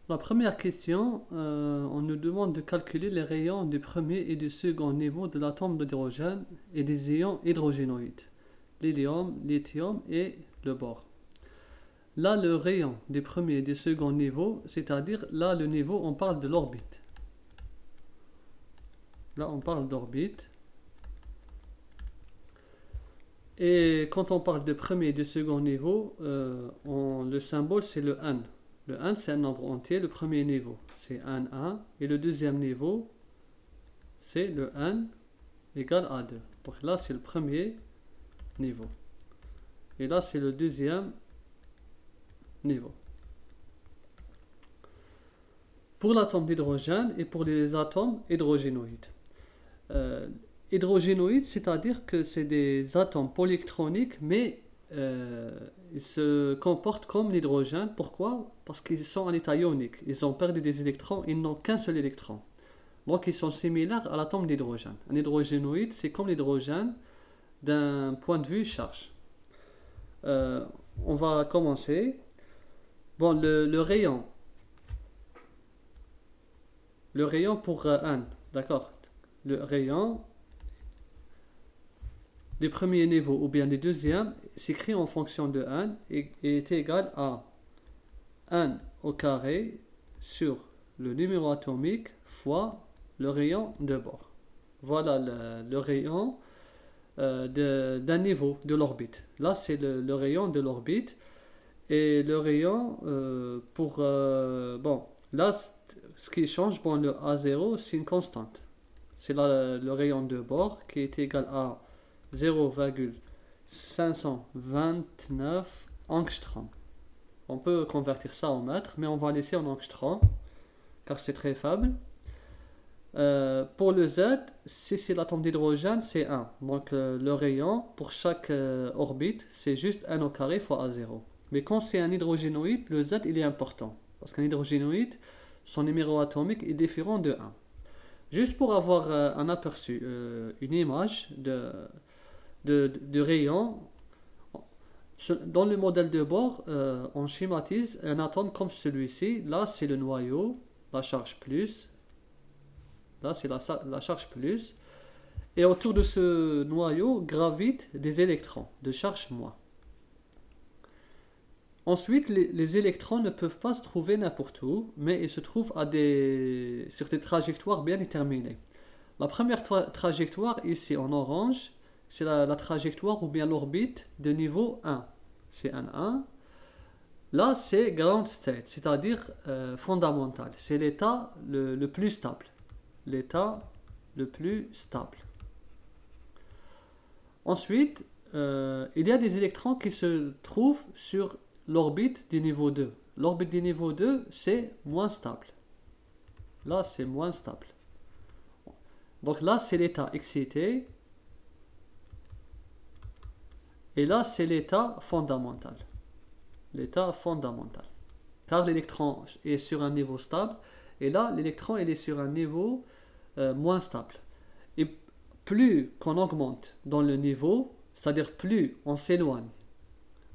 La première question, on nous demande de calculer les rayons du premier et du second niveau de l'atome d'hydrogène et des ions hydrogénoïdes, l'hélium, lithium et le bore. Là, le rayon du premier et du second niveau, c'est-à-dire là, le niveau, on parle de l'orbite. Là, on parle d'orbite. Et quand on parle de premier et de second niveau, le symbole, c'est le 1. Le 1, c'est un nombre entier. Le premier niveau, c'est 1. Et le deuxième niveau, c'est le 1 égale à 2. Donc là, c'est le premier niveau. Et là, c'est le deuxième niveau. Pour l'atome d'hydrogène et pour les atomes hydrogénoïdes. Hydrogénoïdes, c'est-à-dire que c'est des atomes polyélectroniques, mais ils se comportent comme l'hydrogène. Pourquoi? Parce qu'ils sont en état ionique. Ils ont perdu des électrons, ils n'ont qu'un seul électron. Donc ils sont similaires à l'atome d'hydrogène. Un hydrogénoïde, c'est comme l'hydrogène d'un point de vue charge. On va commencer. Bon, le rayon pour 1, d'accord? Le rayon des premiers niveaux ou bien des deuxièmes s'écrit en fonction de 1 et est égal à 1 au carré sur le numéro atomique fois le rayon de bord. Voilà le rayon d'un niveau de l'orbite. Là, c'est le rayon de l'orbite. Et le rayon bon, là, ce qui change, bon, le A0, c'est une constante. C'est le rayon de bord qui est égal à 0,529 angstrom. On peut convertir ça en mètres, mais on va laisser en angstrom, car c'est très faible. Pour le Z, si c'est l'atome d'hydrogène, c'est 1. Donc le rayon, pour chaque orbite, c'est juste 1 au carré fois A0. Mais quand c'est un hydrogénoïde, le Z, il est important. Parce qu'un hydrogénoïde, son numéro atomique est différent de 1. Juste pour avoir un aperçu, une image de rayon, dans le modèle de Bohr, on schématise un atome comme celui-ci. Là, c'est le noyau, la charge plus. Là, c'est la charge plus. Et autour de ce noyau gravitent des électrons de charge moins. Ensuite, les électrons ne peuvent pas se trouver n'importe où, mais ils se trouvent sur des trajectoires bien déterminées. La première trajectoire, ici en orange, c'est la trajectoire ou bien l'orbite de niveau 1. C'est un 1. Là, c'est ground state, c'est-à-dire fondamental. C'est l'état le plus stable. L'état le plus stable. Ensuite, il y a des électrons qui se trouvent sur l'orbite du niveau 2. L'orbite du niveau 2, c'est moins stable. Là, c'est moins stable. Donc là, c'est l'état excité. Et là, c'est l'état fondamental. L'état fondamental. Car l'électron est sur un niveau stable. Et là, l'électron il est sur un niveau moins stable. Et plus qu'on augmente dans le niveau, c'est-à-dire plus on s'éloigne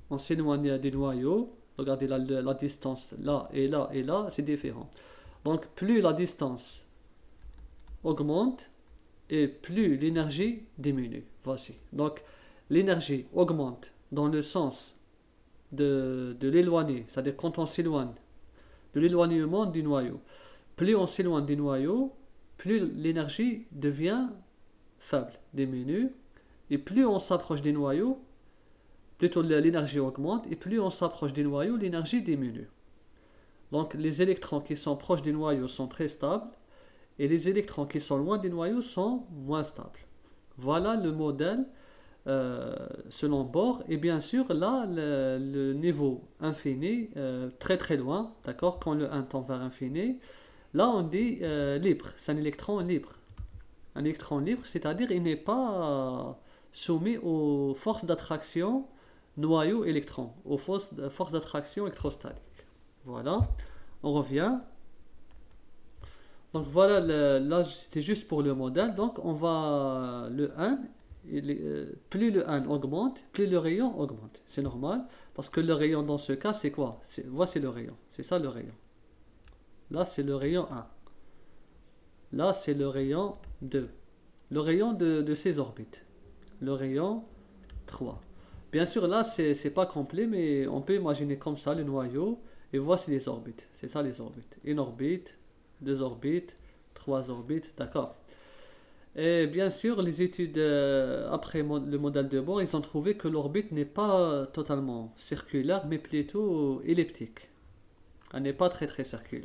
des noyaux. Regardez la distance là et là et là, c'est différent. Donc plus la distance augmente et plus l'énergie diminue. Voici. Donc l'énergie augmente dans le sens de l'éloigner, c'est-à-dire quand on s'éloigne de l'éloignement du noyau. Plus on s'éloigne du noyau, plus l'énergie devient faible, diminue, et plus on s'approche des noyaux, plutôt l'énergie augmente, et plus on s'approche des noyaux, l'énergie diminue. Donc les électrons qui sont proches des noyaux sont très stables, et les électrons qui sont loin des noyaux sont moins stables. Voilà le modèle selon Bohr. Et bien sûr, là, le niveau infini, très très loin, d'accord, quand le 1 tend vers infini, là on dit libre, c'est un électron libre. Un électron libre, c'est-à-dire il n'est pas soumis aux forces d'attraction noyau-électron, aux forces d'attraction électrostatiques. Voilà, on revient. Donc voilà, là c'était juste pour le modèle. Donc on va le 1, plus le 1 augmente, plus le rayon augmente. C'est normal, parce que le rayon dans ce cas c'est quoi? Voici le rayon, c'est ça le rayon. Là, c'est le rayon 1. Là, c'est le rayon 2. Le rayon de ces orbites. Le rayon 3. Bien sûr, là, c'est pas complet, mais on peut imaginer comme ça le noyau. Et voici les orbites. C'est ça les orbites. Une orbite, deux orbites, trois orbites, d'accord. Et bien sûr, les études après le modèle de Bohr, ils ont trouvé que l'orbite n'est pas totalement circulaire, mais plutôt elliptique. Elle n'est pas très très circulaire.